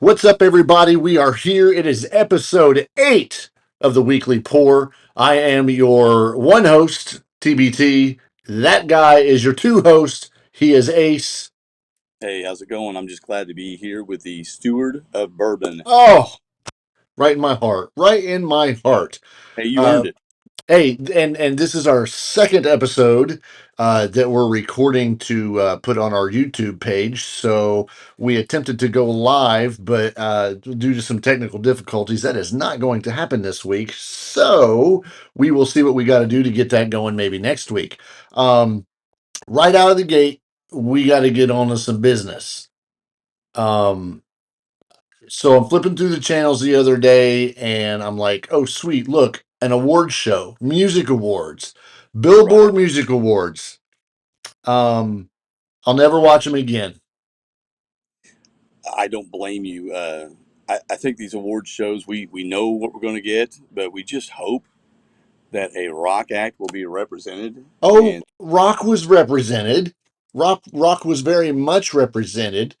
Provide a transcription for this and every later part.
What's up, everybody? We are here. It is episode 8 of the Weekly Pour. I am your one host, TBT. That guy is your two host. He is Ace. Hey, how's it going? I'm just glad to be here with the steward of bourbon. Oh, right in my heart. Right in my heart. Hey, you Uh, earned it. Hey, and this is our second episode that we're recording to put on our YouTube page. So we attempted to go live, but due to some technical difficulties, that is not going to happen this week. So we will see what we got to do to get that going maybe next week. Right out of the gate, we got to get on to some business. So I'm flipping through the channels the other day and I'm like, oh, sweet, look, an award show, music awards, Billboard Right. Music Awards. I'll never watch them again. I don't blame you. I think these award shows, we know what we're going to get, but we just hope that a rock act will be represented. Oh, And rock was represented. Rock was very much represented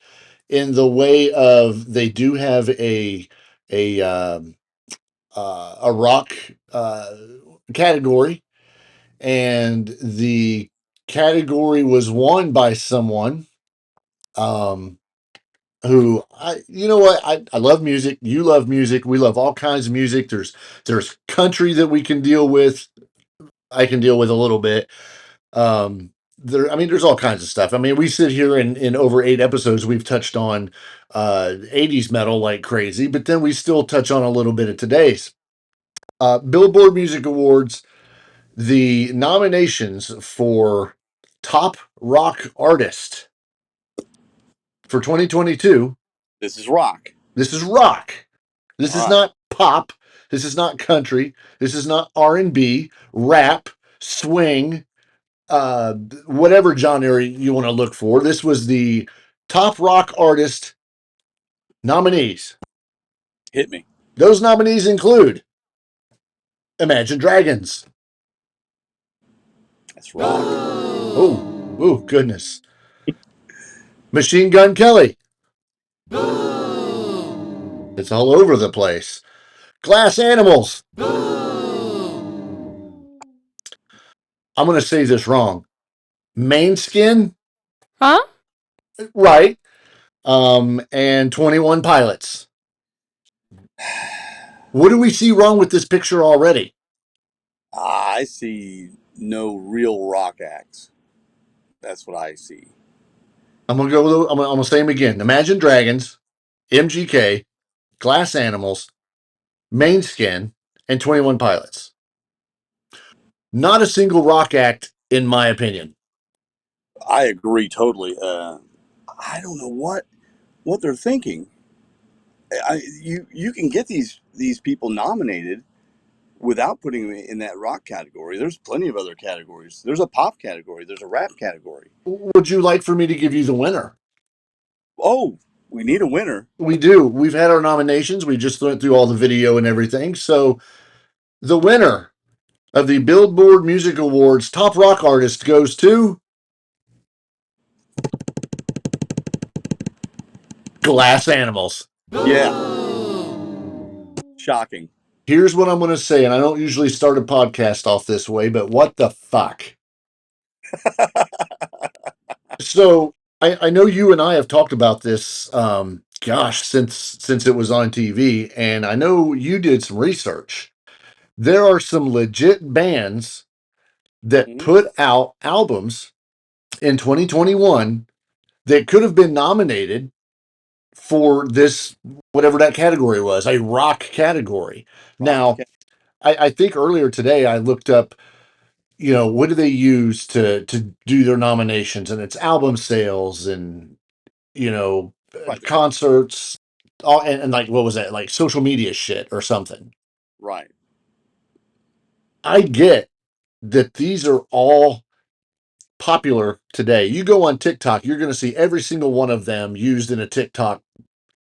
in the way of they do have a a rock category, and the category was won by someone um, who you know what, I love music. You love music. We love all kinds of music. There's country that we can deal with. I can deal with a little bit. I mean, there's all kinds of stuff. I mean, we sit here in over 8 episodes, we've touched on 80s metal like crazy, but then we still touch on a little bit of today's. Billboard Music Awards, the nominations for top rock artist for 2022. this is rock. This is rock. This All is right. not pop. This is not country. This is not R&B, rap, swing, whatever genre you want to look for. This was the top rock artist nominees. Hit me. Those nominees include Imagine Dragons. That's rock. Oh, goodness. Machine Gun Kelly. It's all over the place. Glass Animals. I'm going to say this wrong. Mainskin. Huh? Right. And 21 Pilots. What do we see wrong with this picture already? I see no real rock acts. That's what I see. I'm gonna go with. I'm gonna say them again. Imagine Dragons, MGK, Glass Animals, Mainskin, and 21 Pilots. Not a single rock act, in my opinion. I agree totally. I don't know what they're thinking. You can get these people nominated without putting them in that rock category. There's plenty of other categories. There's a pop category. There's a rap category. Would you like for me to give you the winner? Oh, we need a winner. We do. We've had our nominations. We just went through all the video and everything. So the winner of the Billboard Music Awards Top Rock Artist goes to Glass Animals. Yeah. Shocking. Here's what I'm going to say, and I don't usually start a podcast off this way, but what the fuck? So I know you and I have talked about this, since it was on TV, and I know you did some research. There are some legit bands that Mhm. put out albums in 2021 that could have been nominated for this, whatever that category was, a rock category. Rock. Now, I think earlier today I looked up, what do they use to do their nominations, and it's album sales and Right. concerts, all, and like, what was that, like social media shit or something. Right. I get that these are all popular today. You go on TikTok, you're going to see every single one of them used in a TikTok,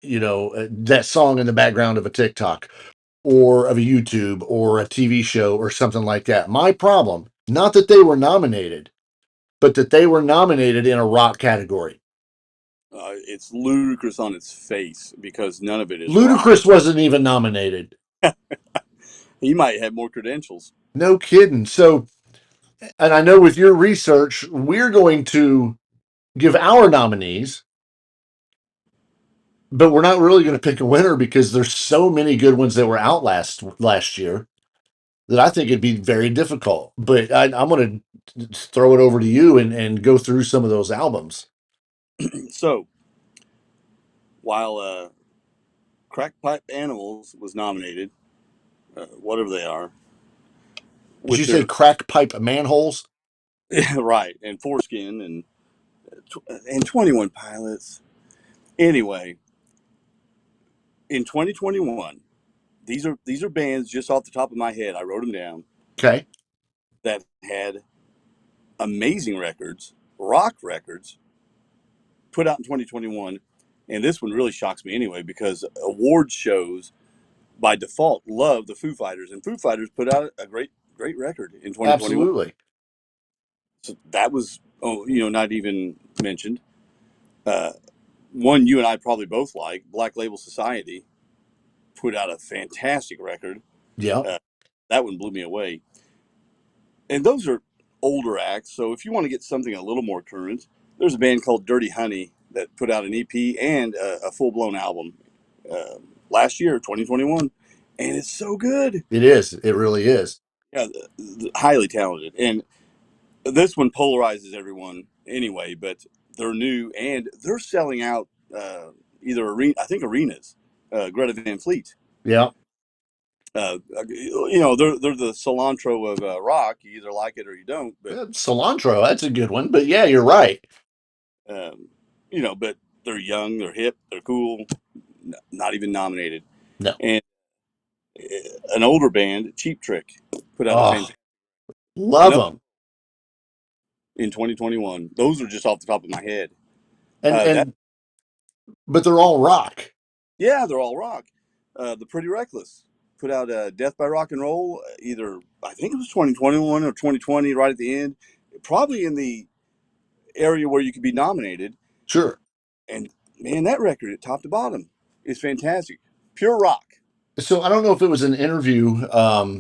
that song in the background of a TikTok or of a YouTube or a TV show or something like that. My problem, not that they were nominated, but that they were nominated in a rock category. It's ludicrous on its face because none of it is rock. Ludacris wasn't even nominated. He might have more credentials. No kidding. So, and I know with your research, we're going to give our nominees, but we're not really going to pick a winner because there's so many good ones that were out last year that I think it'd be very difficult. But I'm going to throw it over to you and go through some of those albums. So while Crack Pipe Animals was nominated, whatever they are, Did with you say their crack pipe manholes? right and Foreskin and 21 Pilots. Anyway, in 2021, these are bands just off the top of my head. I wrote them down Okay. that had amazing records, rock records, put out in 2021. And this one really shocks me anyway because award shows by default love the Foo Fighters, and Foo Fighters put out a great record in 2021. Absolutely. So that was not even mentioned. Uh, One you and I probably both like, Black Label Society, put out a fantastic record. Yeah. Uh, that one blew me away. And those are older acts. So if you want to get something a little more current, there's a band called Dirty Honey that put out an EP and a full blown album uh, last year, 2021, and it's so good. It is. It really is. Yeah, highly talented. And this one polarizes everyone anyway, but they're new and they're selling out either I think arenas. Greta Van Fleet. Yeah. They're the cilantro of rock. You either like it or you don't. But Cilantro, that's a good one. But yeah, you're right. um, but they're young, they're hip, they're cool. Not even nominated. No. And an older band, Cheap Trick, put out a Oh, fantastic love another them. in 2021. Those are just off the top of my head. And That and but they're all rock. Yeah, they're all rock. The Pretty Reckless put out Death by Rock and Roll, either I think it was 2021 or 2020, right at the end, probably in the area where you could be nominated. Sure. And man, that record, top to bottom, is fantastic. Pure rock. So I don't know if it was an interview a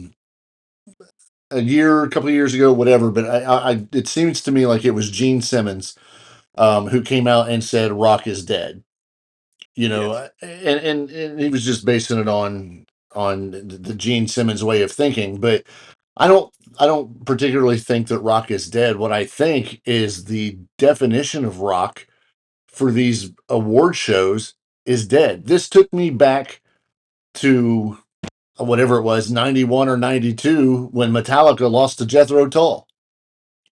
couple of years ago, whatever, but it seems to me like it was Gene Simmons who came out and said rock is dead. Yes. And he was just basing it on the Gene Simmons way of thinking. But I don't particularly think that rock is dead. What I think is the definition of rock for these award shows is dead. This took me back to whatever it was, 91 or 92, when Metallica lost to Jethro Tull.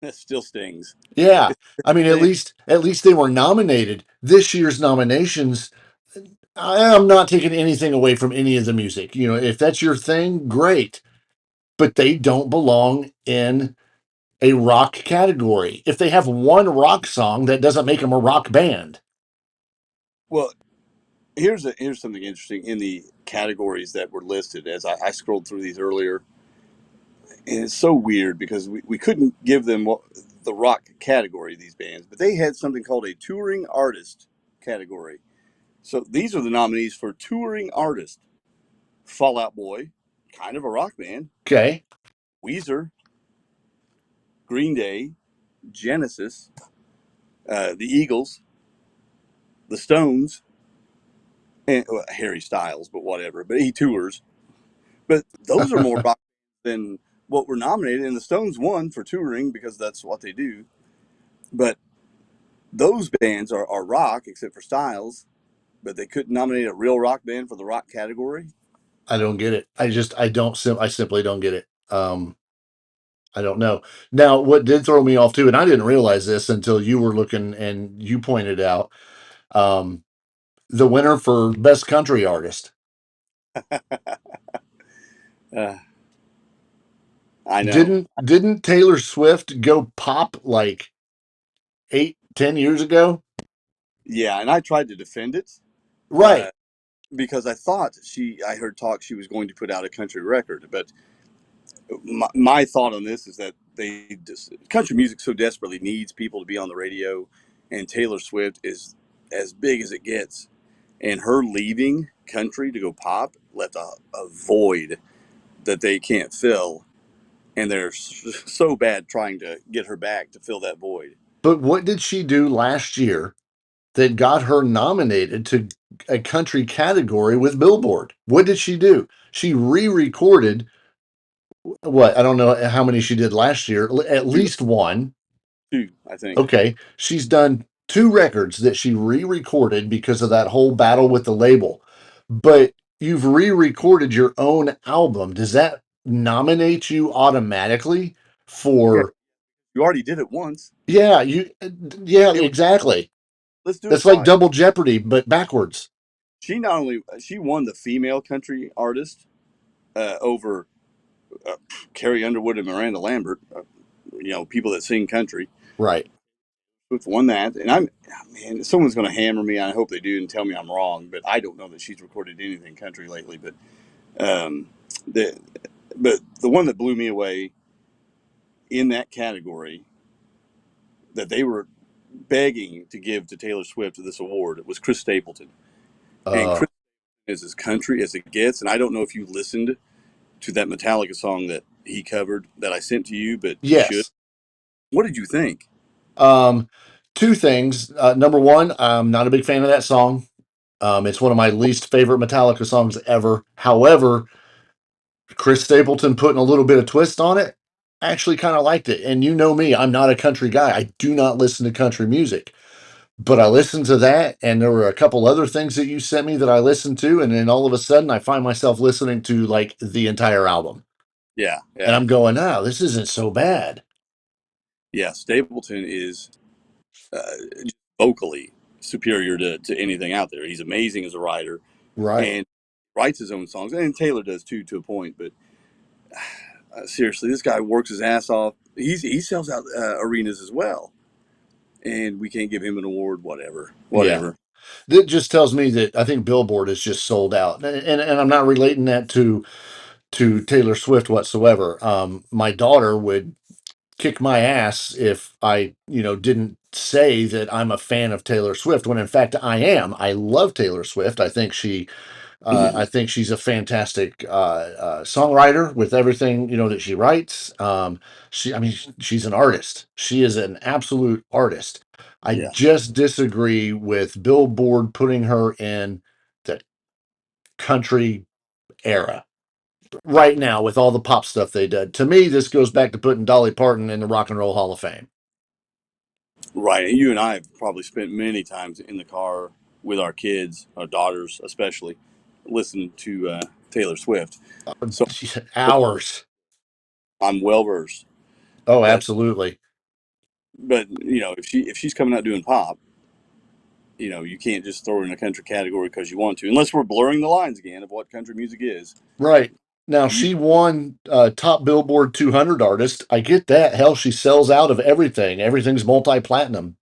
That still stings. Yeah. It I mean, at stings. least at least they were nominated. This year's nominations, I am not taking anything away from any of the music. If that's your thing, great. But they don't belong in a rock category. If they have one rock song, that doesn't make them a rock band. Well, here's something interesting in the categories that were listed as I scrolled through these earlier. And it's so weird because we couldn't give them the rock category, these bands, but they had something called a touring artist category. So these are the nominees for touring artist: Fall Out Boy, kind of a rock band; Okay. Weezer, Green Day, Genesis, the Eagles, the Stones, and Harry Styles, but whatever. But he tours. But those are more rock than what were nominated. And the Stones won for touring because that's what they do. But those bands are rock, except for Styles. But they couldn't nominate a real rock band for the rock category. I don't get it. I simply don't get it. I don't know. Now, what did throw me off too, and I didn't realize this until you were looking and you pointed out, um, the winner for best country artist. uh, I know. Didn't Taylor Swift go pop like 8, 10 years ago? Yeah, and I tried to defend it Right. because I thought I heard talk she was going to put out a country record. But my thought on this is that country music so desperately needs people to be on the radio, and Taylor Swift is as big as it gets. And her leaving country to go pop left a void that they can't fill. And they're so bad trying to get her back to fill that void. But what did she do last year that got her nominated to a country category with Billboard? What did she do? She re-recorded what? I don't know how many she did last year. At Two, least one. two, I think. Okay, she's done two records that she re-recorded because of that whole battle with the label. But you've re-recorded your own album. Does that nominate you automatically Yeah, for? you already did it once. Yeah, yeah, It was, exactly. let's do it It's like twice. double jeopardy, but backwards. She not only she won the female country artist over uh, Carrie Underwood and Miranda Lambert, people that sing country. Right. Swift won that, and man, someone's going to hammer me. I hope they do and tell me I'm wrong, but I don't know that she's recorded anything country lately. But um, the the one that blew me away in that category that they were begging to give to Taylor Swift this award was Chris Stapleton, and Uh, Chris is as country as it gets. And I don't know if you listened to that Metallica song that he covered that I sent to you, but you should. yes. What did you think? Um, Two things. Number one, I'm not a big fan of that song. It's one of my least favorite Metallica songs ever. However, Chris Stapleton putting a little bit of twist on it, I actually kind of liked it. And you know me, I'm not a country guy. I do not listen to country music. But I listened to that, and there were a couple other things that you sent me that I listened to, and then all of a sudden I find myself listening to like the entire album. Yeah, And yeah, I'm going, oh, this isn't so bad. yeah. Stapleton is uh, vocally superior to anything out there. He's amazing as a writer Right. and writes his own songs, and Taylor does too, to a point. But seriously, this guy works his ass off. He sells out arenas as well, and we can't give him an award. Whatever, Yeah. whatever. That just tells me that I think Billboard is just sold out. And I'm not relating that to Taylor Swift whatsoever. My daughter would kick my ass if I, didn't say that I'm a fan of Taylor Swift when in fact I am. I love Taylor Swift. I think she's a fantastic songwriter with everything that she writes. I mean, she's an artist. She is an absolute artist. I Yeah, just disagree with Billboard putting her in the country era right now with all the pop stuff they did. To me, this goes back to putting Dolly Parton in the Rock and Roll Hall of Fame. right. And you and I have probably spent many times in the car with our kids, our daughters especially, listening to Taylor Swift. So Hours. I'm well versed. Oh, But absolutely. if she's coming out doing pop, you can't just throw her in a country category because you want to, unless we're blurring the lines again of what country music is. Right. Now You she won top Billboard 200 artist. I get that. Hell, she sells out of everything. Everything's multi-platinum.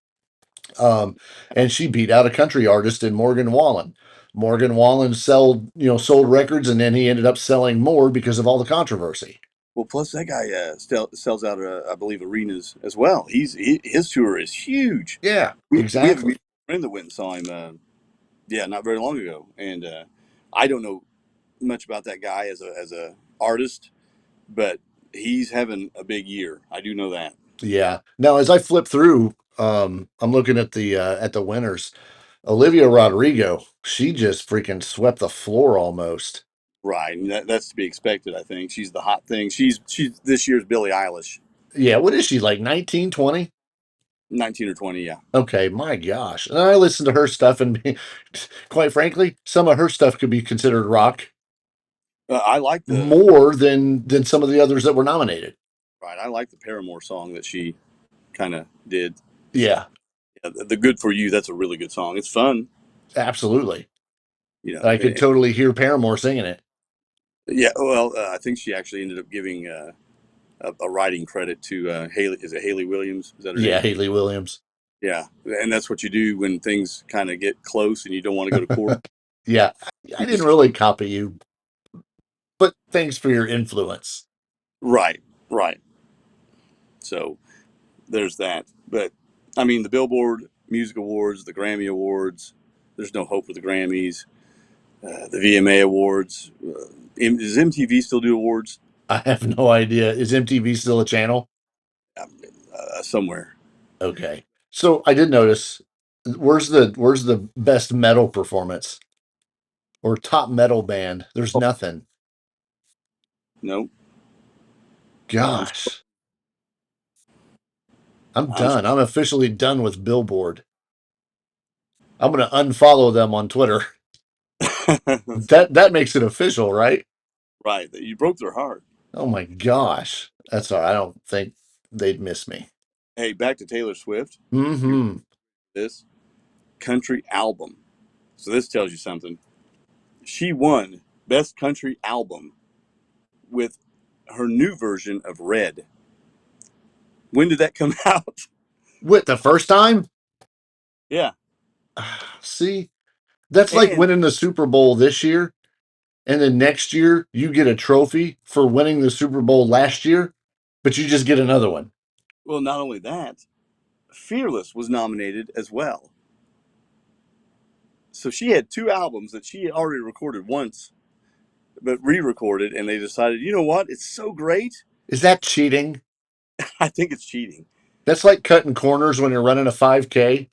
Um, and she beat out a country artist in Morgan Wallen. Morgan Wallen sold records, and then he ended up selling more because of all the controversy. well, plus that guy sells out, I believe, arenas as well. His tour is huge. Yeah, We have a exactly. mutual friend that went and saw him. Yeah, not very long ago, and I don't know much about that guy as a artist, but he's having a big year. I do know that. Yeah. Now, as I flip through, I'm looking at the winners. Olivia Rodrigo, she just freaking swept the floor almost. Right, and that's to be expected. I think she's the hot thing. She's this year's Billie Eilish, Yeah, what is she, like 19, 20? 19 or 20. Yeah, Okay, my gosh. And I listen to her stuff, and quite frankly, some of her stuff could be considered rock I like the more than some of the others that were nominated. right. I like the Paramore song that she kind of did. So Yeah, yeah, the "Good for You" that's a really good song. It's fun, absolutely. you know. I could totally hear Paramore singing it. Yeah, well, I think she actually ended up giving a writing credit to Haley. Is it Haley Williams? Is that her Yeah, name? Haley Williams. Yeah, and that's what you do when things kind of get close and you don't want to go to court. Yeah, I You didn't just really copy you, but thanks for your influence. right, right. So there's that. But I mean, the Billboard Music Awards, the Grammy Awards. There's no hope for the Grammys, the VMA Awards. Does MTV still do awards? I have no idea. Is MTV still a channel? Somewhere. Okay. So I did notice where's the best metal performance or top metal band? There's Oh, nothing. no, I'm Gosh. I'm I'm done. I'm officially done with Billboard. I'm gonna unfollow them on Twitter. That makes it official, right? right. You broke their heart. Oh my gosh. That's all right. I don't think they'd miss me. Hey, back to Taylor Swift. You Mm-hmm. this country album. So this tells you something. She won Best Country Album with her new version of Red. When did that come out? What, the first time? Yeah, See, that's like and winning the Super Bowl this year, and then next year you get a trophy for winning the Super Bowl last year, but you just get another one. well, not only that, Fearless was nominated as well. So she had two albums that she had already recorded once, but re-recorded, and they decided, you know what? It's so great. Is that cheating? I think it's cheating. That's like cutting corners when you're running a 5K,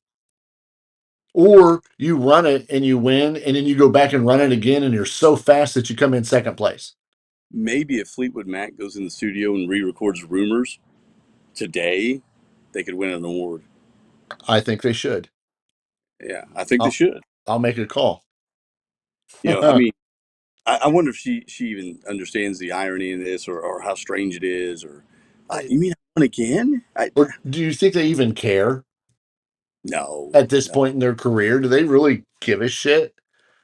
or you run it and you win, and then you go back and run it again, and you're so fast that you come in second place. Maybe if Fleetwood Mac goes in the studio and re-records Rumors today, they could win an award. I think they should. Yeah, I think they I'll, should. I'll make a call. I mean, I wonder if she even understands the irony in this, or how strange it is, or you mean I won again? Or do you think they even care No, at this no, point in their career? Do they really give a shit?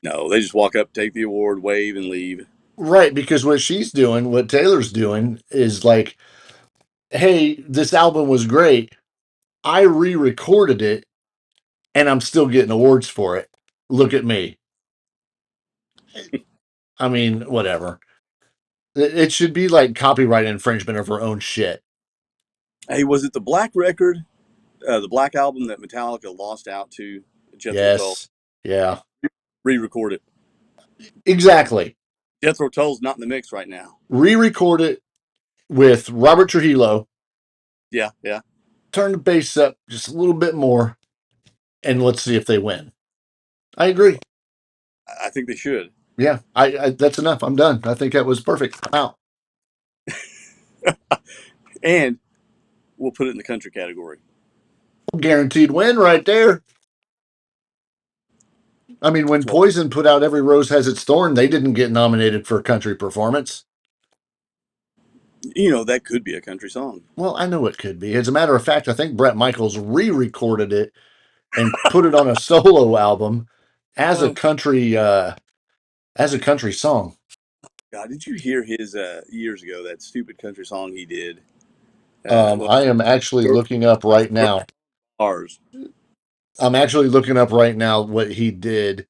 no. They just walk up, take the award, wave, and leave. Right, because what she's doing, what Taylor's doing is like, hey, this album was great. I re-recorded it and I'm still getting awards for it. Look at me. I mean, whatever. It should be like copyright infringement of her own shit. Hey, was it the Black record, the Black album that Metallica lost out to Jethro Tull? Yes. Yeah. Re-record it. Exactly. Jethro Tull's not in the mix right now. Re-record it with Robert Trujillo. Yeah, yeah. Turn the bass up just a little bit more, and let's see if they win. I agree. I think they should. Yeah, I that's enough. I'm done. I think that was perfect. Out. And we'll put it in the country category. Guaranteed win right there. I mean, when Well, Poison put out Every Rose Has Its Thorn, they didn't get nominated for country performance. that could be a country song. Well, I know it could be. As a matter of fact, I think Bret Michaels re-recorded it and put it on a solo album as a Oh country song. God, did you hear his years ago that stupid country song he did? Well, I am actually looking up right now. ours. I'm actually looking up right now what he did.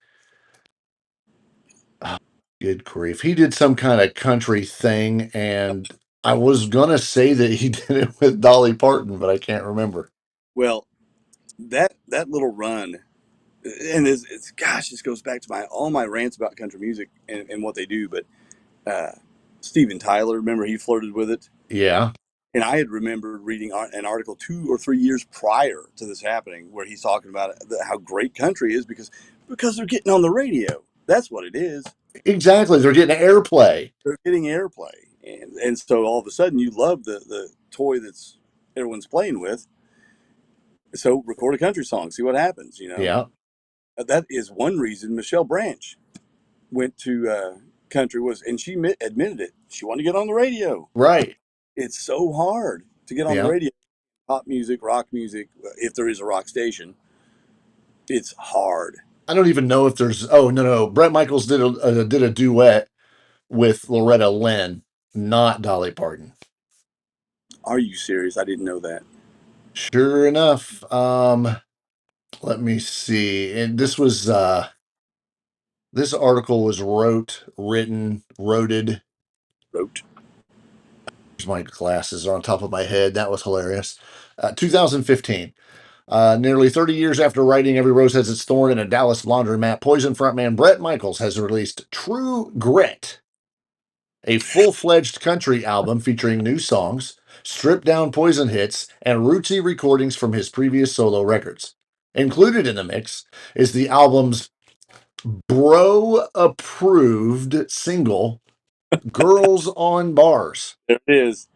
Oh, good grief. He did some kind of country thing, and I was going to say that he did it with Dolly Parton, but I can't remember. Well, that little run, and it's gosh, this goes back to all my rants about country music and what they do. But uh, Steven Tyler, remember he flirted with it, Yeah, and I had remembered reading an article 2 or 3 years prior to this happening where he's talking about how great country is because they're getting on the radio. That's what it is. exactly. They're getting airplay. They're getting airplay, and so all of a sudden you love the toy that's everyone's playing with. So record a country song, see what happens. Yeah, That is one reason Michelle Branch went to country and she admitted it. She wanted to get on the radio. right. It's so hard to get on the Yeah. radio. Pop music, rock music, if there is a rock station, it's hard. I don't even know if there's. Oh no. Brett Michaels did a duet with Loretta Lynn, not Dolly Parton. Are you serious? I didn't know that. Sure enough. Let me see. And this article was wrote. Wrote. My glasses are on top of my head. That was hilarious. 2015. Nearly 30 years after writing Every Rose Has Its Thorn in a Dallas laundromat, Poison frontman Bret Michaels has released True Grit, a full-fledged country album featuring new songs, stripped-down Poison hits, and rootsy recordings from his previous solo records. Included in the mix is the album's bro-approved single, Girls on Bars, There it is.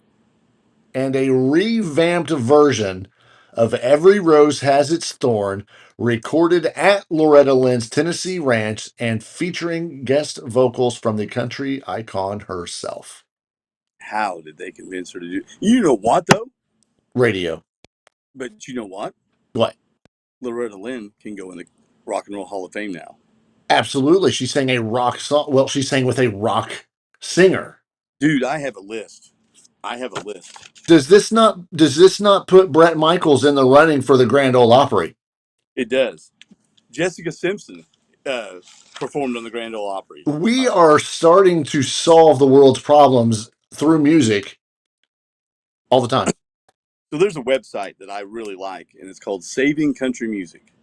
and a revamped version of Every Rose Has Its Thorn, recorded at Loretta Lynn's Tennessee ranch and featuring guest vocals from the country icon herself. How did they convince her to do? You know what though? Radio. But you know what? What? Loretta Lynn can go in the Rock and Roll Hall of Fame now. Absolutely. She sang a rock song. Well, she sang with a rock singer. Dude, I have a list. I have a list. Does this not put Bret Michaels in the running for the Grand Ole Opry? It does. Jessica Simpson uh, performed on the Grand Ole Opry. We are starting to solve the world's problems through music all the time. So there's a website that I really like, and it's called Saving Country Music.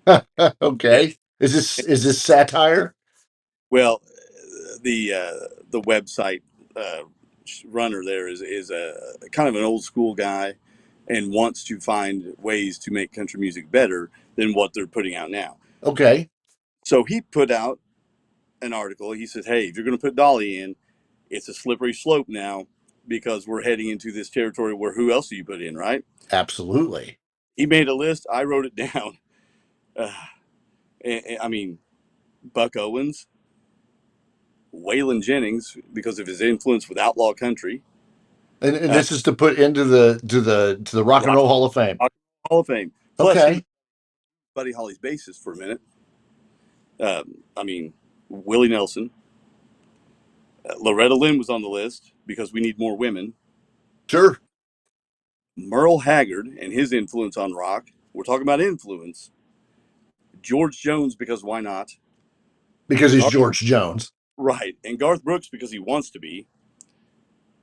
And, Okay. Is this satire? well, the website uh, runner there is a kind of an old school guy, and wants to find ways to make country music better than what they're putting out now. Okay. So he put out an article. He said, "Hey, if you're going to put Dolly in, it's a slippery slope now because we're heading into this territory where who else do you put in, right?" Absolutely. He made a list. I wrote it down. Uh, I mean, Buck Owens, Waylon Jennings, because of his influence with outlaw country, And uh, this is to put into the Rock and Rock Roll Hall of Fame. Hall of Fame. Plus, he was Okay. Buddy Holly's bassist for a minute. I mean, Willie Nelson, Loretta Lynn was on the list because we need more women. Sure. Merle Haggard and his influence on rock. We're talking about influence. George Jones because why not? Because he's Garth, George Jones. right, and Garth Brooks because he wants to be.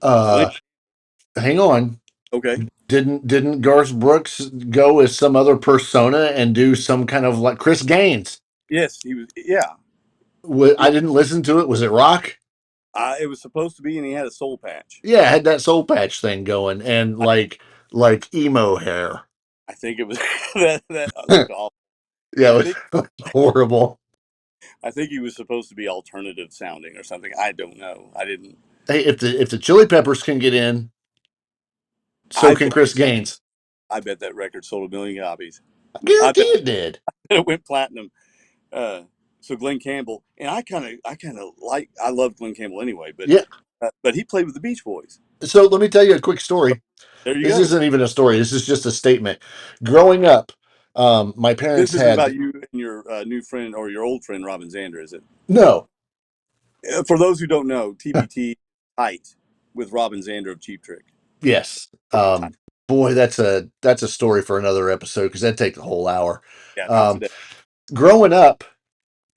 Glenn, Uh Hang on. okay, Didn't Garth Brooks go as some other persona and do some kind of like Chris Gaines? yes, he was. Yeah, I didn't listen to it. Was it rock? it was supposed to be, and he had a soul patch. Yeah, it had that soul patch thing going and I, like emo hair. I think it was that looked awful. Yeah, I it think was horrible. I think he was supposed to be alternative sounding or something. I don't know. I didn't. Hey, if the Chili Peppers can get in, so I can bet Chris Gaines. I bet that record sold 1 million copies. I I guarantee bet it did. it went platinum. So Glenn Campbell, and I kind of like, I love Glenn Campbell anyway, Yeah. but he played with the Beach Boys. So let me tell you a quick story. There you This go. isn't even a story. This is just a statement. Growing up, my This parents isn't had about you and your new friend or your old friend Robin Zander, is it? no. For those who don't know, TBT tight with Robin Zander of Cheap Trick. Yes. Tight. Boy, that's a story for another episode because that'd take the whole hour. Yeah, not Um, today. growing up,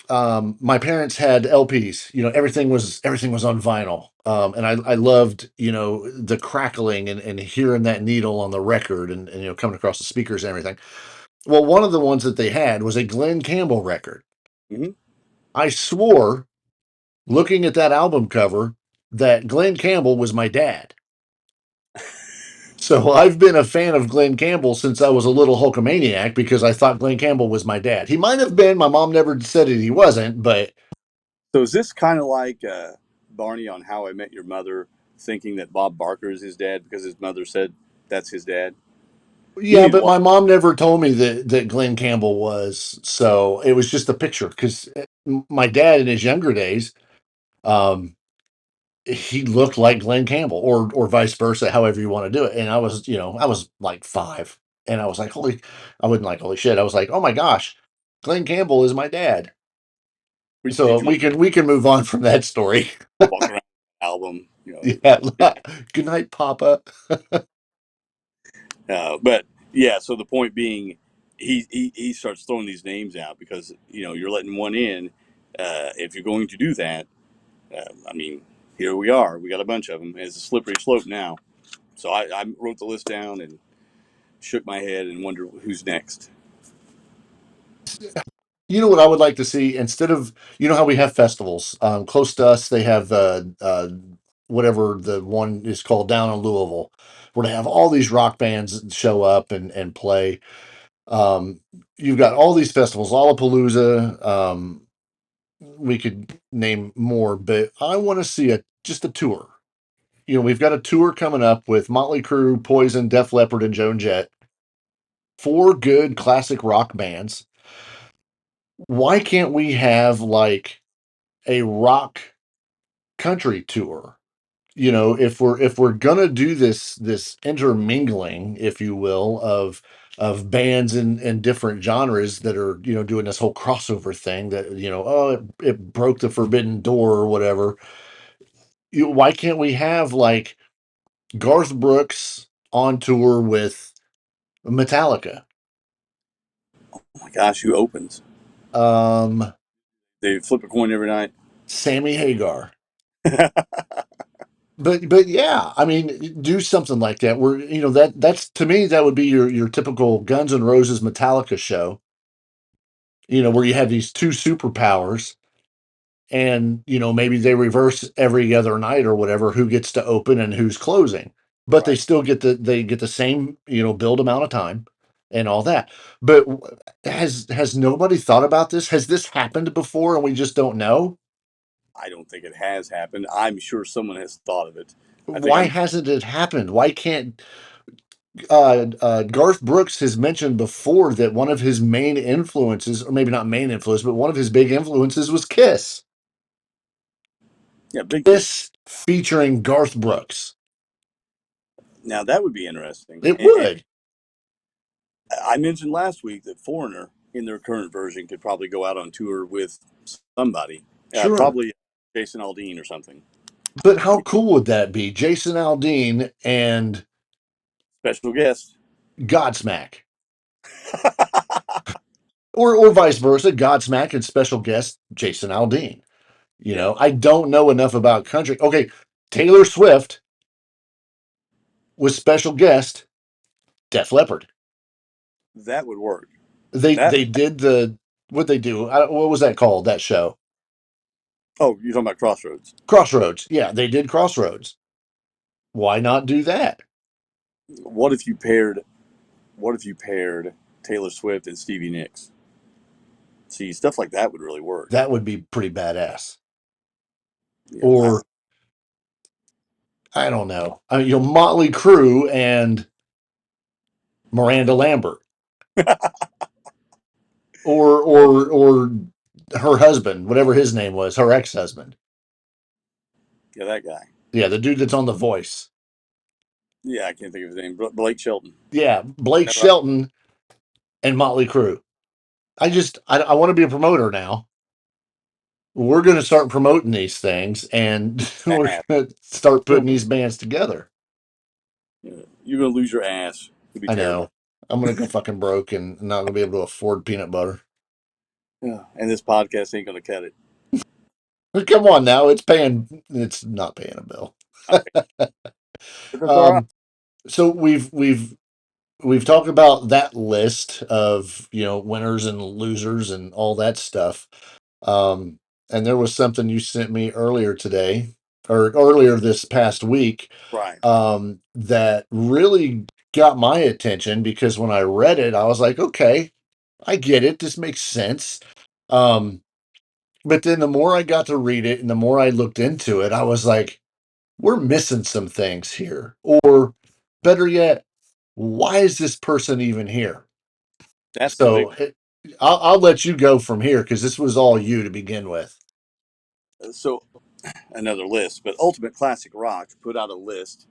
my parents had LPs. Everything was on vinyl. And I loved, the crackling and hearing that needle on the record and coming across the speakers and everything. Well, one of the ones that they had was a Glenn Campbell record. Hmm. I swore, looking at that album cover, that Glenn Campbell was my dad. So I've been a fan of Glenn Campbell since I was a little Hulkamaniac because I thought Glenn Campbell was my dad. He might have been. My mom never said it. He wasn't, but So is this kind of like Barney on How I Met Your Mother, thinking that Bob Barker is his dad because his mother said that's his dad? You yeah. need to But watch. my mom never told me that Glenn Campbell was. So it was just a picture because my dad in his younger days, um, he looked like Glenn Campbell, or vice versa, however you want to do it. And I was like 5, and I was like, I wasn't like holy shit. I was like, oh my gosh, Glenn Campbell is my dad. So Did you we can move on from that story. walk around the album? You know, Yeah. Good night, Papa. but yeah. So the point being, he starts throwing these names out because you're letting one in. If you're going to do that, I mean, here we are. We got a bunch of them. It's a slippery slope now. So I wrote the list down, and shook my head and wondered who's next. You know what I would like to see instead of, you know how we have festivals close to us, they have whatever the one is called down in Louisville, where they have all these rock bands show up and play. Um, you've got all these festivals, Lollapalooza. We could name more, but I want to see a just a tour. You know, we've got a tour coming up with Motley Crue, Poison, Def Leppard, and Joan Jett. Four good classic rock bands. Why can't we have like a rock country tour? You know, if we're gonna do this intermingling, if you will, of bands in different genres that are, you know, doing this whole crossover thing that, you know, oh, it broke the forbidden door or whatever. Why can't we have like Garth Brooks on tour with Metallica? Oh my gosh, who opens? Um, They flip a coin every night. Sammy Hagar. But yeah, I mean, do something like that. Where, you know, that's to me that would be your typical Guns N' Roses Metallica show. You know, where you have these two superpowers, and you know maybe they reverse every other night or whatever who gets to open and who's closing, but they Right. still get the same, you know, build amount of time and all that. But has nobody thought about this? Has this happened before and we just don't know? I don't think it has happened. I'm sure someone has thought of it. I think Why I'm. hasn't it happened? Why can't Garth Brooks has mentioned before that one of his main influences, or maybe not main influence, but one of his big influences was Kiss. Yeah, big Kiss. Kiss featuring Garth Brooks. Now that would be interesting. It And would. I mentioned last week that Foreigner, in their current version, could probably go out on tour with somebody, Sure. probably Jason Aldean or something. But how cool would that be? Jason Aldean and Special guest. Godsmack. Or vice versa, Godsmack and special guest Jason Aldean. You Yeah, know, I don't know enough about country. Okay, Taylor Swift was special guest Def Leppard. that would work. That. They did the what they do. What was that called? That show, Oh, you're talking about Crossroads. Crossroads. Yeah, they did Crossroads. Why not do that? What if you paired? What if you paired Taylor Swift and Stevie Nicks? See, stuff like that would really work. That would be pretty badass. Yeah, Or I don't know, you know, Motley Crue and Miranda Lambert, or her husband, whatever his name was, her ex husband. yeah, that guy. Yeah, the dude that's on The Voice. Yeah, I can't think of his name. Blake Shelton. Yeah, Blake Is that right? Shelton and Motley Crue. I want to be a promoter now. We're going to start promoting these things, and we're Ass. going to start putting these bands together. You're gonna lose your ass. It'd be I terrible. know. I'm going to go fucking broke and not going to be able to afford peanut butter. Yeah, and this podcast ain't gonna cut it. But come on now, it's paying. It's not paying a bill. Okay, but that's all right. um, so we've talked about that list of, you know, winners and losers and all that stuff. Um, and there was something you sent me earlier today or earlier this past week Right. that really got my attention because when I read it, I was like, okay, I get it. This makes sense. Um, but then the more I got to read it and the more I looked into it, I was like, we're missing some things here. Or better yet, why is this person even here? That's the big. So I'll let you go from here because this was all you to begin with. So another list, but Ultimate Classic Rock put out a list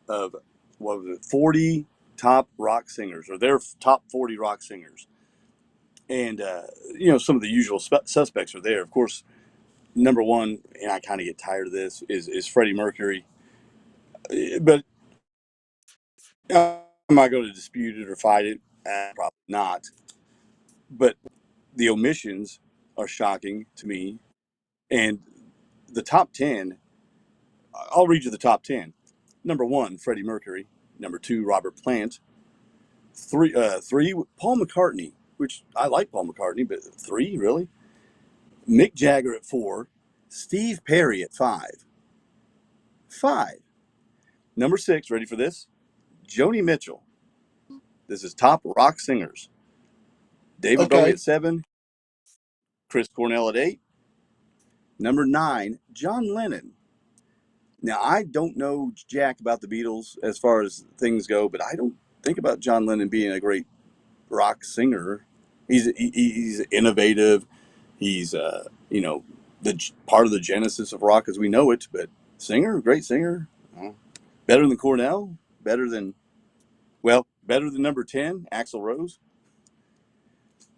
of what was it, 40 top rock singers or their top 40 rock singers, and some of the usual suspects are there. Of course, number one, and I kind of get tired of this, is Freddie Mercury. But am I going to dispute it or fight it? Probably not. But the omissions are shocking to me. And the top 10, I'll read you the top 10. Number one, Freddie Mercury. Number two, Robert Plant. Three. Paul McCartney, which I like Paul McCartney, but three really. Mick Jagger at 4. Steve Perry at 5. 5. Number 6. Ready for this? Joni Mitchell. This is top rock singers. David Bowie Okay. at 7. Chris Cornell at 8. Number 9. John Lennon. Now I don't know jack about the Beatles as far as things go, but I don't think about John Lennon being a great rock singer. He's innovative. He's the part of the genesis of rock as we know it. But singer, great singer, better than Cornell, better than number 10, Axl Rose.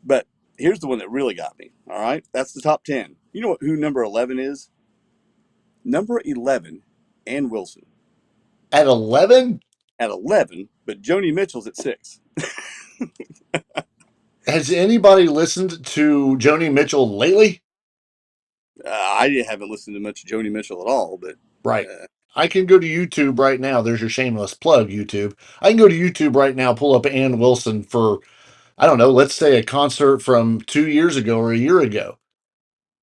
But here's the one that really got me. All right, that's the top 10. You know who number 11 is? Number 11, Ann Wilson At 11? at 11, but Joni Mitchell's at 6. Has anybody listened to Joni Mitchell lately? I haven't listened to much Joni Mitchell at all, but Right. uh, I can go to YouTube right now. There's your shameless plug, YouTube. I can go to YouTube right now, pull up Ann Wilson for, I don't know, let's say a concert from 2 years ago or a year ago.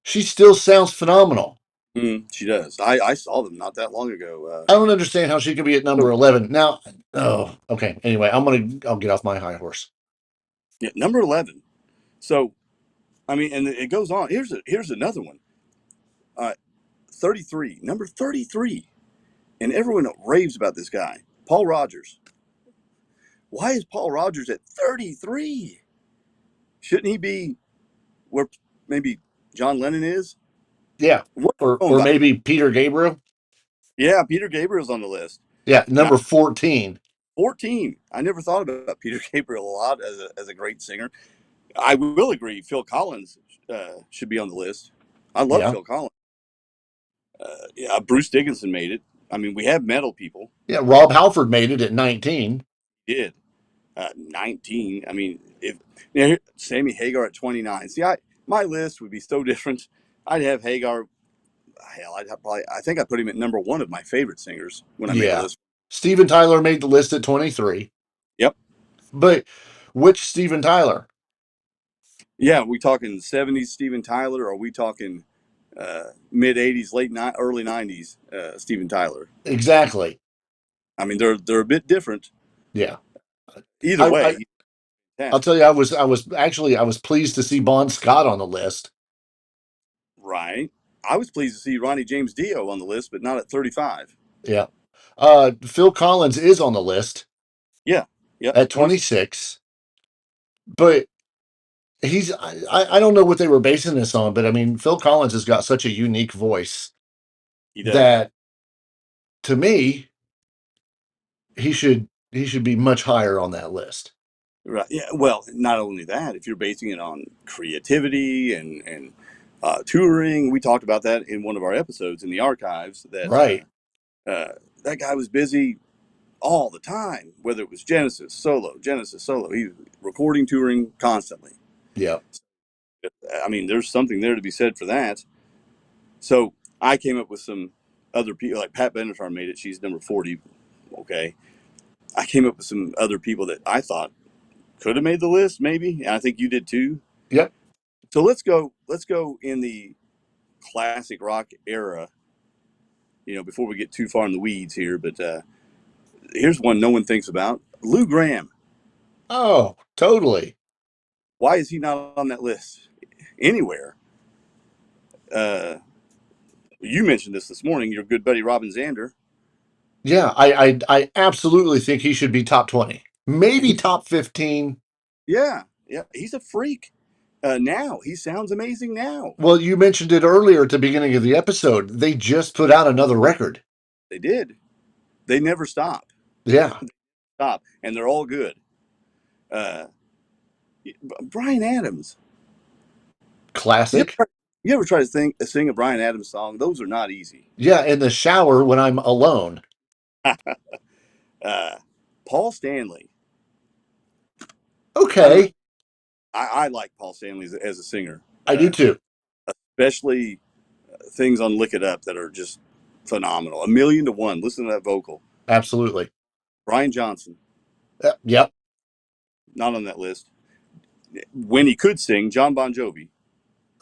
She still sounds phenomenal. she does. I saw them not that long ago. I don't understand how she could be at So, number 11. Now, oh, okay. Anyway, I'll get off my high horse. yeah, number 11. So, I mean, and it goes on. Here's another one. Uh, 33, number 33, and everyone raves about this guy, Paul Rogers. Why is Paul Rogers at 33? Shouldn't he be where maybe John Lennon is? Yeah. What are Or you going or by? maybe Peter Gabriel. Yeah, Peter Gabriel's on the list. Yeah, Now, number 14. 14. I never thought about Peter Gabriel a lot as a great singer. I will agree. Phil Collins should be on the list. I love Yeah. Phil Collins. Yeah, Bruce Dickinson made it. I mean, we have metal people. Yeah, Rob Halford made it at 19. Did 19. I mean, if Sammy Hagar at 29. See, my list would be so different. I'd have Hagar. Hell, I think I put him at number 1 of my favorite singers when I made a Yeah. list. Steven Tyler made the list at 23. Yep. But which Steven Tyler? Yeah, we talking 70s Steven Tyler, or are we talking mid 80s, early 90s Steven Tyler? Exactly. I mean, they're a bit different. Yeah. Either I, way, I he's I'll fantastic. tell you, I was pleased to see Bon Scott on the list. Right. I was pleased to see Ronnie James Dio on the list, but not at 35. Yeah. Phil Collins is on the list Yeah. Yep. at 20. 26, but I don't know what they were basing this on, but I mean, Phil Collins has got such a unique voice He does. that to me, he should be much higher on that list. Right. Yeah. Well, not only that, if you're basing it on creativity and touring, we talked about that in one of our episodes in the archives. Right. That guy was busy all the time, whether it was Genesis solo. He was recording, touring constantly. Yeah. I mean, there's something there to be said for that. So I came up with some other people, like Pat Benatar made it. She's number 40. Okay. I came up with some other people that I thought could have made the list, maybe. And I think you did too. Yep. So let's go in the classic rock era, before we get too far in the weeds here. But here's one no one thinks about. Lou Gramm. Oh, totally. Why is he not on that list anywhere? Uh, you mentioned this morning, your good buddy Robin Zander. Yeah, I absolutely think he should be top 20. Maybe He, top 15. yeah, yeah, he's a freak. Now he sounds amazing. Now Well, you mentioned it earlier at the beginning of the episode. They just put out another record. they did. They never stop, Yeah, and they're all good. Uh, Brian Adams. You classic. ever, you ever try to sing a Brian Adams song? Those are not easy. Yeah, in the shower when I'm alone. uh, Paul Stanley. I don't know. Okay, I like Paul Stanley as a singer, I do too. especially things on Lick It Up that are just phenomenal. A Million to One. Listen to that vocal. Absolutely. Brian Johnson. Yep. Not on that list. When he could sing, John Bon Jovi.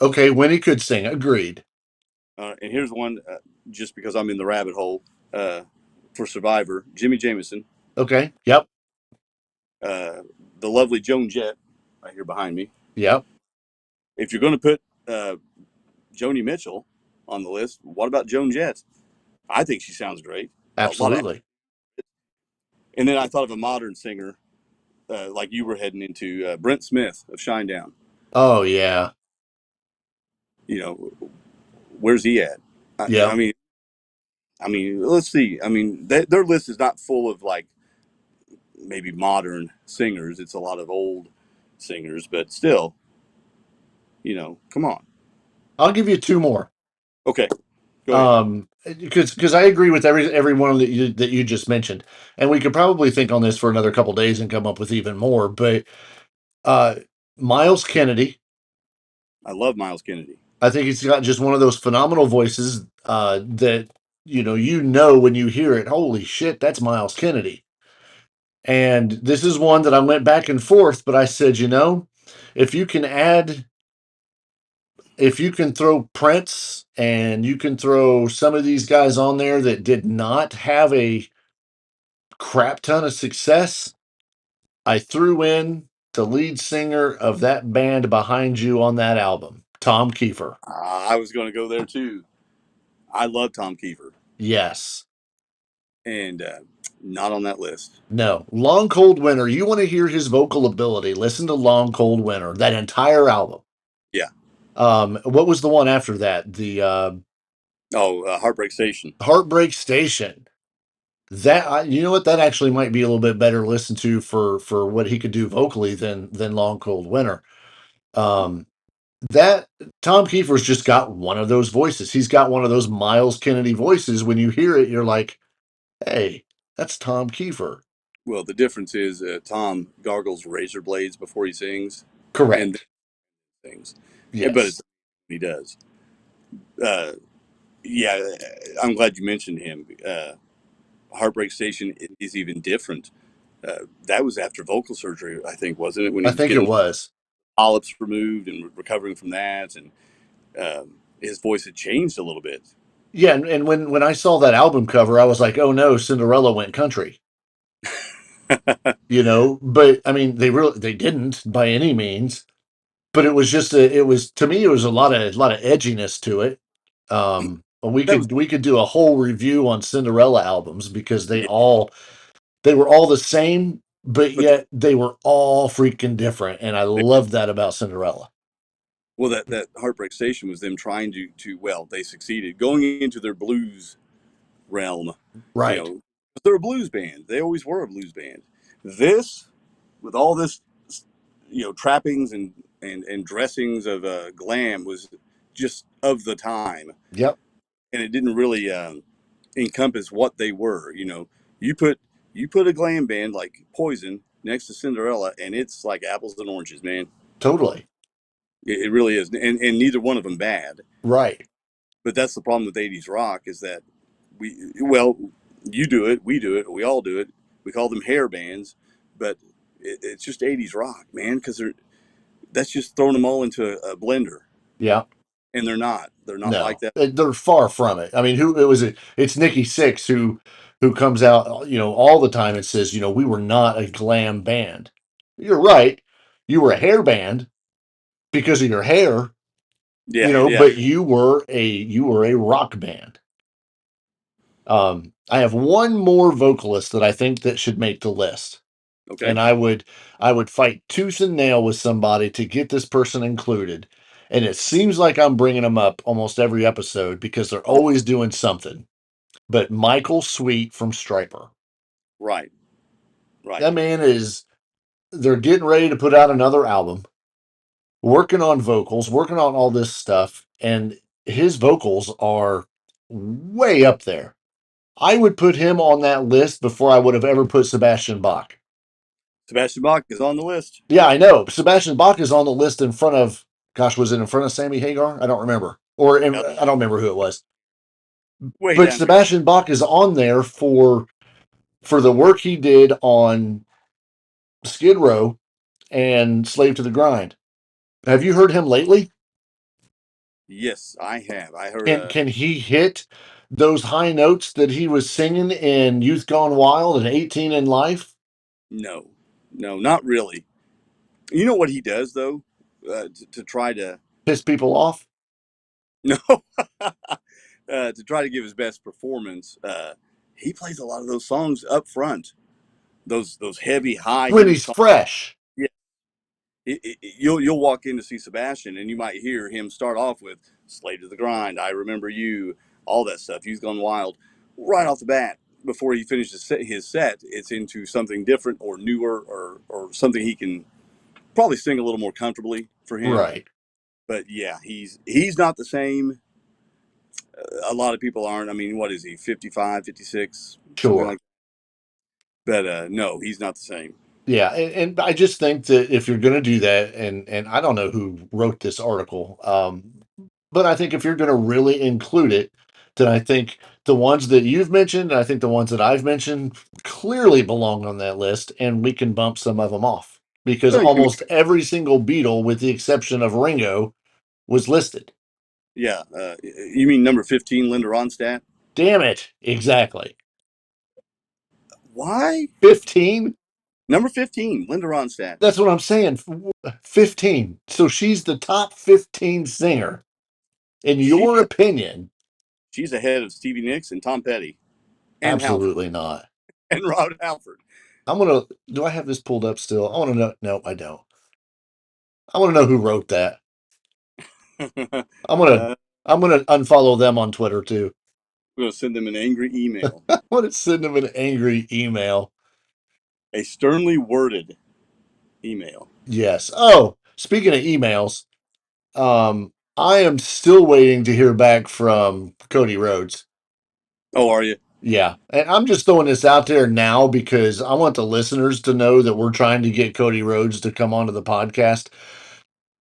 Okay, when he could sing, agreed. And here's one, just because I'm in the rabbit hole, uh, for Survivor, Jimmy Jameson, Okay, yep, uh, the lovely Joan Jett, right here behind me. yep, If you're going to put Joni Mitchell on the list, what about Joan Jett? I think she sounds great. A lot of, absolutely. and then I thought of a modern singer, like you were heading into, Brent Smith of Shinedown. Oh yeah, You know, where's he at? I, yep. I mean, I mean, let's see. I mean, their list is not full of like maybe modern singers. It's a lot of old singers, but still, come on. I'll give you two more. Okay, go ahead. Because I agree with every one that you just mentioned, and we could probably think on this for another couple days and come up with even more. But uh, Miles Kennedy, I love Miles Kennedy. I think he's got just one of those phenomenal voices that you know when you hear it. Holy shit, that's Miles Kennedy. And this is one that I went back and forth, but I said, if you can add, if you can throw Prince and you can throw some of these guys on there that did not have a crap ton of success, I threw in the lead singer of that band behind you on that album, Tom Kiefer. I was going to go there too. I love Tom Kiefer, Yes. and not on that list. No. Long Cold Winter. You want to hear his vocal ability? Listen to Long Cold Winter, that entire album. Yeah. What was the one after that? The Oh, Heartbreak Station. Heartbreak Station. You know what? That actually might be a little bit better listened to for what he could do vocally than Long Cold Winter. Um, that Tom Kiefer's just got one of those voices. He's got one of those Miles Kennedy voices. When you hear it, you're like, "Hey, that's Tom Kiefer." Well, the difference is Tom gargles razor blades before he sings, and Correct. then sings. But Yes. it's he does. Uh, yeah, I'm glad you mentioned him. Heartbreak Station is even different. That was after vocal surgery, I think, wasn't it? When I he was think it getting was. polyps removed and recovering from that, and his voice had changed a little bit. Yeah, and when I saw that album cover, I was like, "Oh no, Cinderella went country." But I mean, they didn't by any means. But it was just it was to me it was a lot of edginess to it. But we That was could we could do a whole review on Cinderella albums because yeah, they were all the same, but but yet they were all freaking different, and I loved that about Cinderella. well, that Heartbreak Station was them trying to well, they succeeded going into their blues realm. You Right. know, they're a blues band. They always were a blues band. This, with all this, trappings and dressings of glam, was just of the time, Yep. and it didn't really encompass what they were. You put you put a glam band like Poison next to Cinderella, and it's like apples and oranges, man. Totally. It really is, and neither one of them bad. Right. But that's the problem with '80s rock is that well, you do it, we do it, we all do it. We call them hair bands, but it's just '80s rock, man, because that's just throwing them all into a blender, Yeah. and they're not like No, that. they're far from it. I mean, who it was it? It's Nikki Sixx who comes out, all the time and says, we were not a glam band. You're right. You were a hair band because of your hair, Yeah, yeah. but you were a rock band. I have one more vocalist that I think that should make the list, Okay. and I would fight tooth and nail with somebody to get this person included. And it seems like I'm bringing them up almost every episode because they're Oh, always doing something. But Michael Sweet from Striper. right, right. That man they're getting ready to put out another album, working on vocals, working on all this stuff, and his vocals are way up there. I would put him on that list before I would have ever put Sebastian Bach. Sebastian Bach is on the list. Yeah, I know. Sebastian Bach is on the list in front of, gosh, was it in front of Sammy Hagar? I don't remember. Yep. I don't remember who it was. Way But down there. Sebastian Bach is on there for the work he did on Skid Row and Slave to the Grind. Have you heard him lately? Yes, I have. I heard. Can he hit those high notes that he was singing in Youth Gone Wild and 18 in Life? No, no, not really. You know what he does though, to try to Piss people off? no, to try to give his best performance. He plays a lot of those songs up front. Those heavy, high When hitting he's songs. fresh. Yeah, you'll walk in to see Sebastian, and you might hear him start off with "Slave to the Grind," "I Remember You," all that stuff. He's gone wild right off the bat. Before he finishes his set, it's into something different or newer or something he can probably sing a little more comfortably for him. Right. But yeah, he's not the same. A lot of people aren't. I mean, what is he, 55, 56, something Sure. like that. But no, he's not the same. Yeah, and I just think that if you're going to do that, and I don't know who wrote this article, but I think if you're going to really include it, then I think the ones that you've mentioned, and I think the ones that I've mentioned clearly belong on that list, and we can bump some of them off because Well, almost every single Beatle, with the exception of Ringo, was listed. yeah, you mean number 15, Linda Ronstadt? Damn it! Exactly. Why? 15? Number 15, Linda Ronstadt. That's what I'm saying. 15. So she's the top 15 singer. In She your opinion, she's ahead of Stevie Nicks and Tom Petty and Halford absolutely not. and Rod Halford. I'm gonna. Do I have this pulled up still? I want to know. No, I don't. I want to know who wrote that. I'm gonna. uh, I'm gonna unfollow them on Twitter too. I'm going to send them an angry email, I want to send them an angry email. a sternly worded email. Yes. Oh, speaking of emails, I am still waiting to hear back from Cody Rhodes. Oh, are you? Yeah, and I'm just throwing this out there now because I want the listeners to know that we're trying to get Cody Rhodes to come onto the podcast.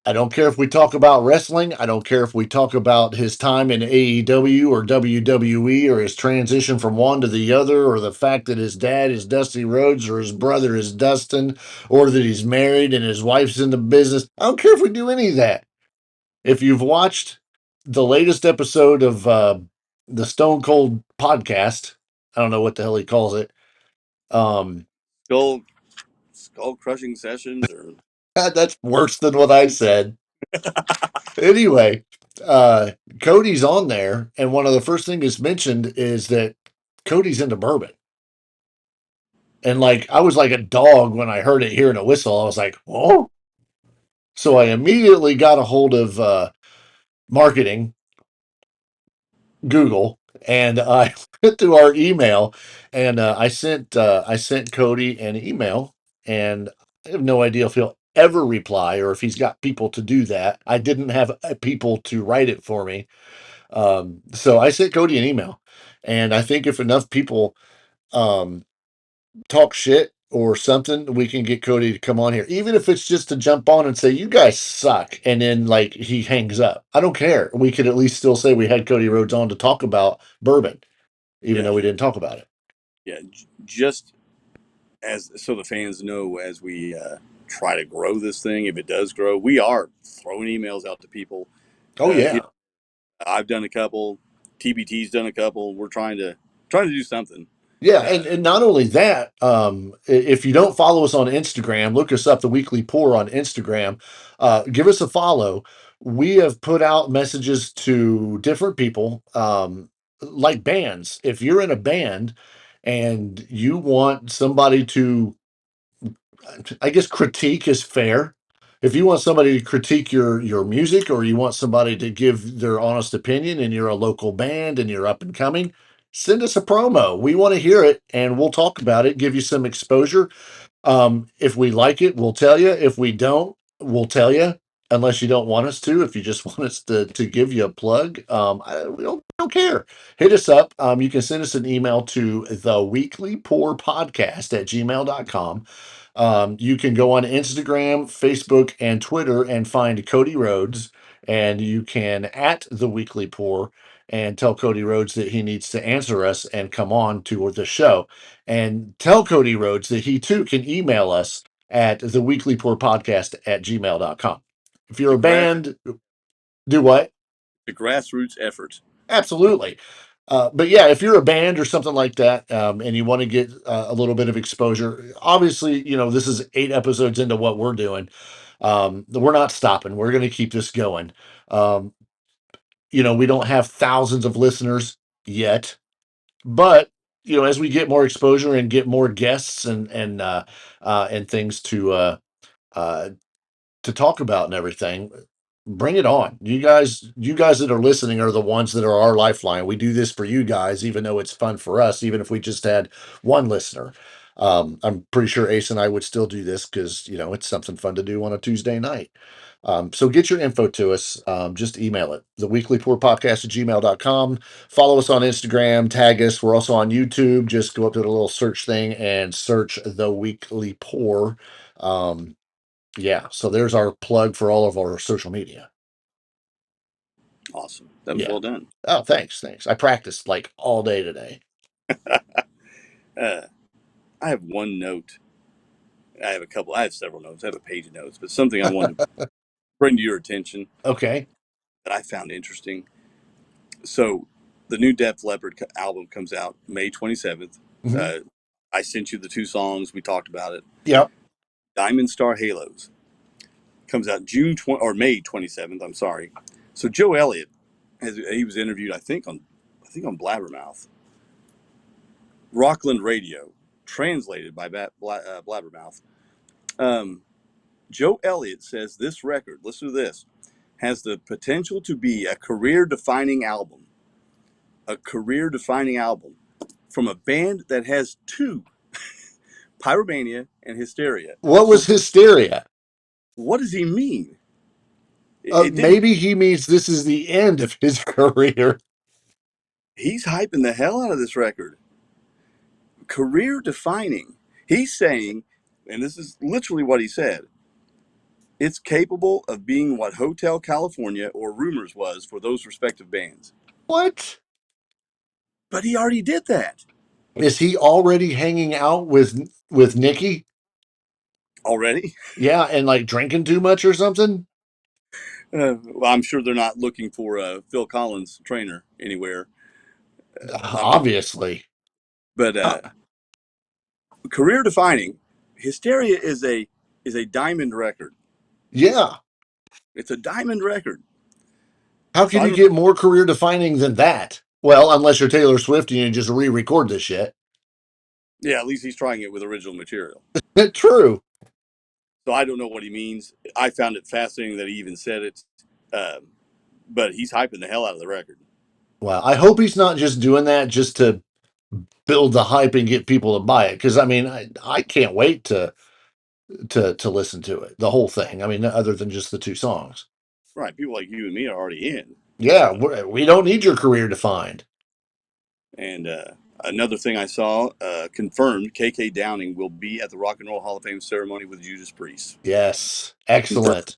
I don't care if we talk about wrestling. I don't care if we talk about his time in AEW or WWE or his transition from one to the other or the fact that his dad is Dusty Rhodes or his brother is Dustin or that he's married and his wife's in the business. I don't care if we do any of that. If you've watched the latest episode of the Stone Cold podcast, I don't know what the hell he calls it. Um, Skull skull crushing sessions or that's worse than what I said. Anyway, uh, Cody's on there, and one of the first things that's mentioned is that Cody's into bourbon. And like I was like a dog when I heard it hearing a whistle. I was like, "Whoa!" So I immediately got a hold of marketing, Google, and I went to our email, and I sent Cody an email, and I have no idea if he'll ever reply or if he's got people to do that. I didn't have people to write it for me. So I sent Cody an email, and I think if enough people um, talk shit or something, we can get Cody to come on here, even if it's just to jump on and say you guys suck, and then like he hangs up. I don't care. We could at least still say we had Cody Rhodes on to talk about bourbon, even yeah, though we didn't talk about it. yeah. Just as so the fans know, as we try to grow this thing, if it does grow, we are throwing emails out to people. Oh Here, yeah, I've done a couple. TBT's done a couple. We're trying to do something. yeah, Uh, and not only that, if you don't follow us on Instagram, look us up, the Weekly Pour on Instagram. Give us a follow. We have put out messages to different people, like bands. If you're in a band and you want somebody to, I guess critique is fair. If you want somebody to critique your music, or you want somebody to give their honest opinion, and you're a local band and you're up and coming, send us a promo. We want to hear it, and we'll talk about it, give you some exposure. If we like it, we'll tell you. If we don't, we'll tell you. Unless you don't want us to, if you just want us to give you a plug, we don't care. Hit us up. You can send us an email to the weekly pour podcast at gmail.com. You can go on Instagram, Facebook, and Twitter and find Cody Rhodes, and you can at the Weekly Pour and tell Cody Rhodes that he needs to answer us and come on to the show. And tell Cody Rhodes that he too can email us at theweeklypourpodcast@gmail.com. If you're The a grass, band, do what? the grassroots effort. Absolutely. But yeah, if you're a band or something like that, and you want to get a little bit of exposure, obviously, this is 8 episodes into what we're doing. We're not stopping. We're going to keep this going. Um, we don't have thousands of listeners yet, but as we get more exposure and get more guests and things uh, to talk about and everything, bring it on. You guys that are listening are the ones that are our lifeline. We do this for you guys, even though it's fun for us, even if we just had one listener. I'm pretty sure Ace and I would still do this because it's something fun to do on a Tuesday night. So get your info to us. Just email it, theweeklypourpodcast@gmail.com. Follow us on Instagram, tag us. We're also on YouTube. Just go up to the little search thing and search The Weekly Pour. Um, yeah, so there's our plug for all of our social media. Awesome. That was Yeah. well done. Oh, thanks. I practiced like all day today. Uh, I have one note. I have a couple. I have several notes. I have a page of notes, but something I wanted to bring to your attention Okay. that I found interesting. So, the new Def Leppard album comes out May 27th. Hmm. Uh, I sent you the two songs. We talked about it. Yep. Diamond Star Halos comes out May 27th. I'm sorry. So Joe Elliott he was interviewed. I think on Blabbermouth, Rockland Radio, translated by Blabbermouth. Um, Joe Elliott says this record, listen to this, has the potential to be a career-defining album. A career-defining album from a band that has two, Pyromania and Hysteria. What So was hysteria? what does he mean? It didn't. Maybe he means this is the end of his career. He's hyping the hell out of this record. Career-defining. He's saying, and this is literally what he said, it's capable of being what Hotel California or Rumors was for those respective bands. What? But he already did that Is he already hanging out with Nikki? already. Yeah, and like drinking too much or something? Well, I'm sure they're not looking for a Phil Collins trainer anywhere. I'm just, Obviously. but Uh, career defining. Hysteria is a diamond record. yeah. It's a diamond record. How So can I you don't know. get more career defining than that? Well, unless you're Taylor Swift and you just re-record this shit. Yeah, at least he's trying it with original material. True. So I don't know what he means. I found it fascinating that he even said it. Um, but he's hyping the hell out of the record. Well, I hope he's not just doing that just to build the hype and get people to buy it. Because I mean, I can't wait to listen to it, the whole thing. I mean, other than just the two songs. Right. People like you and me are already in. Yeah, we don't need your career defined. And another thing I saw confirmed KK Downing will be at the Rock and Roll Hall of Fame ceremony with Judas Priest. Yes, Confirmed. excellent.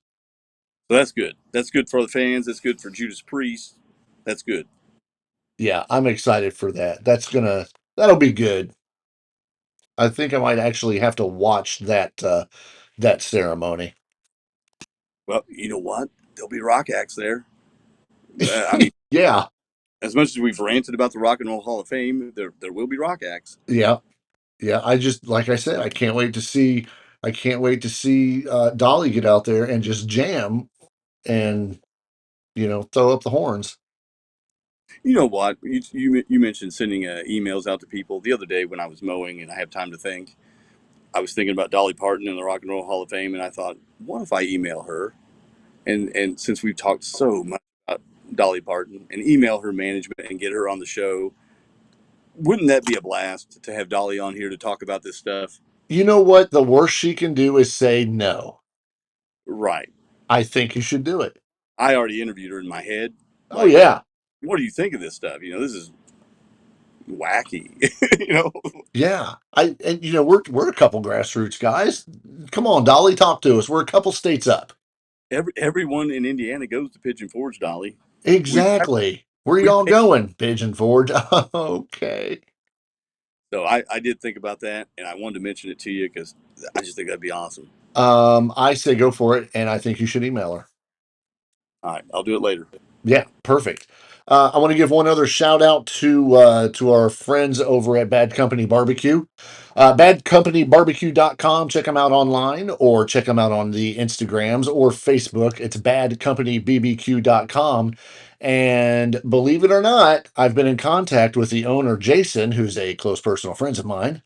So that's good. That's good for the fans. That's good for Judas Priest. That's good. Yeah, I'm excited for that. That'll be good. I think I might actually have to watch that ceremony. Well, you know what? There'll be rock acts there. I mean, Yeah, as much as we've ranted about the Rock and Roll Hall of Fame, there will be rock acts. yeah, yeah. I just like I said, I can't wait to see Dolly get out there and just jam and throw up the horns. You know what? You mentioned sending emails out to people the other day when I was mowing and I have time to think. I was thinking about Dolly Parton and the Rock and Roll Hall of Fame, and I thought, what if I email her? And since we've talked so much about Dolly Parton, and email her management and get her on the show, wouldn't that be a blast to have Dolly on here to talk about this stuff? You know what? The worst she can do is say no. Right. I think you should do it. I already interviewed her in my head. Oh Like, yeah, what do you think of this stuff? This is wacky. you know, yeah. We're a couple grassroots guys. Come on, Dolly, talk to us. We're a couple states up. everyone in Indiana goes to Pigeon Forge, Dolly. We Exactly. Where we y'all pay. going, Pigeon Forge? Okay. So I did think about that, and I wanted to mention it to you because I just think that'd be awesome. I say go for it, and I think you should email her. All right, I'll do it later. Yeah, perfect. I want to give one other shout out to our friends over at Bad Company Barbecue. Badcompany.barbecue.com. Check them out online or check them out on the Instagrams or Facebook. It's badcompanybbq.com. And believe it or not, I've been in contact with the owner, Jason, who's a close personal friend of mine.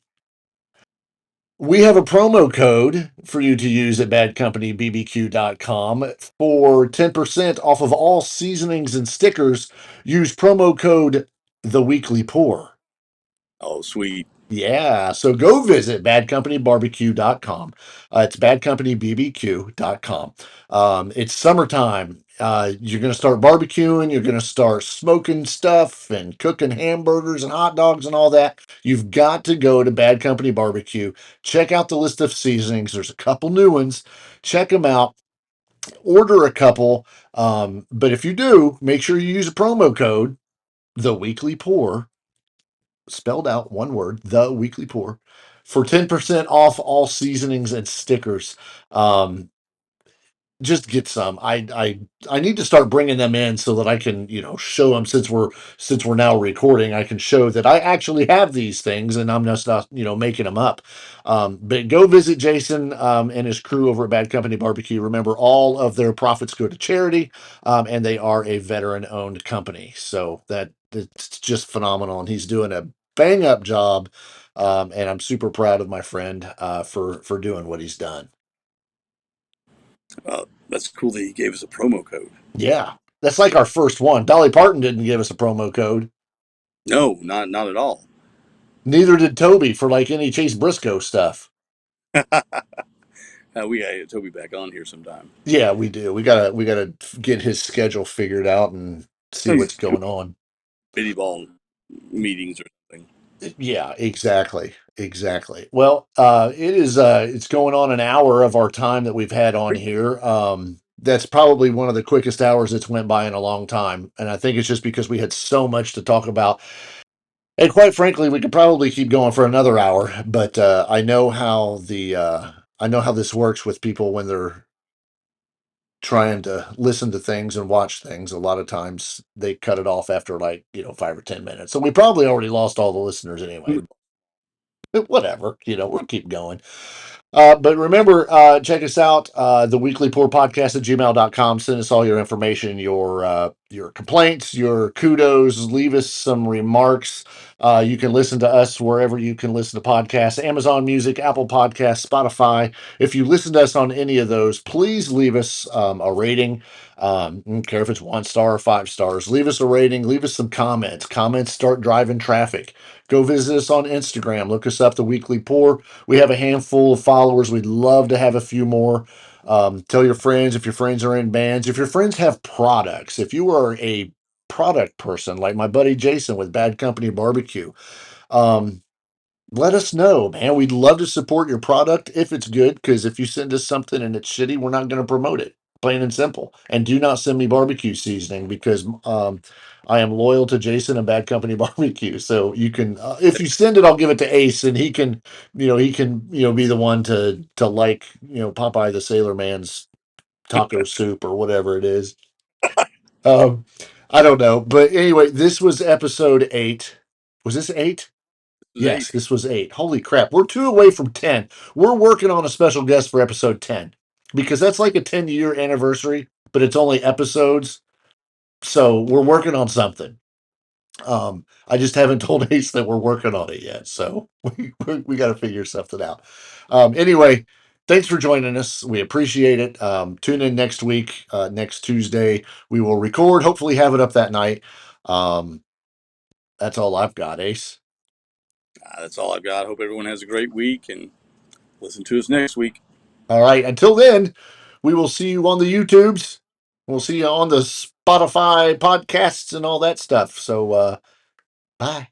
We have a promo code for you to use at badcompanybbq.com for 10% off of all seasonings and stickers. Use promo code The Weekly Pour. Oh, sweet. Yeah, so go visit badcompanybbq.com. It's badcompanybbq.com. It's summertime. You're going to start barbecuing, you're going to start smoking stuff and cooking hamburgers and hot dogs and all that. You've got to go to Bad Company Barbecue. Check out the list of seasonings. There's a couple new ones. Check them out. Order a couple. But if you do, make sure you use a promo code, The Weekly Pour, spelled out one word, The Weekly Pour, for 10% off all seasonings and stickers. Just get some. I need to start bringing them in so that I can, show them, since we're now recording. I can show that I actually have these things and I'm just not, making them up. But go visit Jason and his crew over at Bad Company Barbecue. Remember, all of their profits go to charity, and they are a veteran owned company. So it's just phenomenal, and he's doing a bang up job. And I'm super proud of my friend for doing what he's done. That's cool that he gave us a promo code. Yeah, that's like our first one. Dolly Parton didn't give us a promo code. No, not at all. Neither did Toby for like any Chase Briscoe stuff. We gotta get Toby back on here sometime. Yeah, we do. We gotta get his schedule figured out and see Maybe what's going on. bitty ball meetings or something. Yeah, exactly. Well, it's going on an hour of our time that we've had on here. That's probably one of the quickest hours that's went by in a long time, and I think it's just because we had so much to talk about. And quite frankly, we could probably keep going for another hour, but I know how this works with people when they're trying to listen to things and watch things. A lot of times they cut it off after 5 or 10 minutes. So we probably already lost all the listeners anyway. Whatever, we'll keep going. But remember, check us out, the weekly pour podcast at gmail.com. Send us all your information, your complaints, your kudos, leave us some remarks. You can listen to us wherever you can listen to podcasts, Amazon Music, Apple Podcasts, Spotify. If you listen to us on any of those, please leave us a rating. I don't care if it's 1 star or 5 stars. Leave us a rating. Leave us some comments. Comments start driving traffic. Go visit us on Instagram. Look us up, The Weekly Pour. We have a handful of followers. We'd love to have a few more. Tell your friends if your friends are in bands. If your friends have products, if you are a product person like my buddy Jason with Bad Company Barbecue, um, let us know, man. We'd love to support your product if it's good, because if you send us something and it's shitty, we're not going to promote it. Plain and simple. And do not send me barbecue seasoning, because I am loyal to Jason and Bad Company Barbecue. So you can, if you send it, I'll give it to Ace, and he can be the one to Popeye the Sailor Man's taco soup or whatever it is. Um, I don't know, but anyway, this was episode 8. Was this 8? This is Yes, 8. this was 8. Holy crap. We're 2 away from 10. We're working on a special guest for episode 10, because that's like a 10-year anniversary, but it's only episodes. So we're working on something. I just haven't told Ace that we're working on it yet. So we got to figure something out. Anyway, thanks for joining us. We appreciate it. Tune in next week, next Tuesday. We will record, hopefully have it up that night. That's all I've got, Ace. That's all I've got. Hope everyone has a great week and listen to us next week. All right. Until then, we will see you on the YouTubes. We'll see you on the Spotify podcasts and all that stuff. So, bye.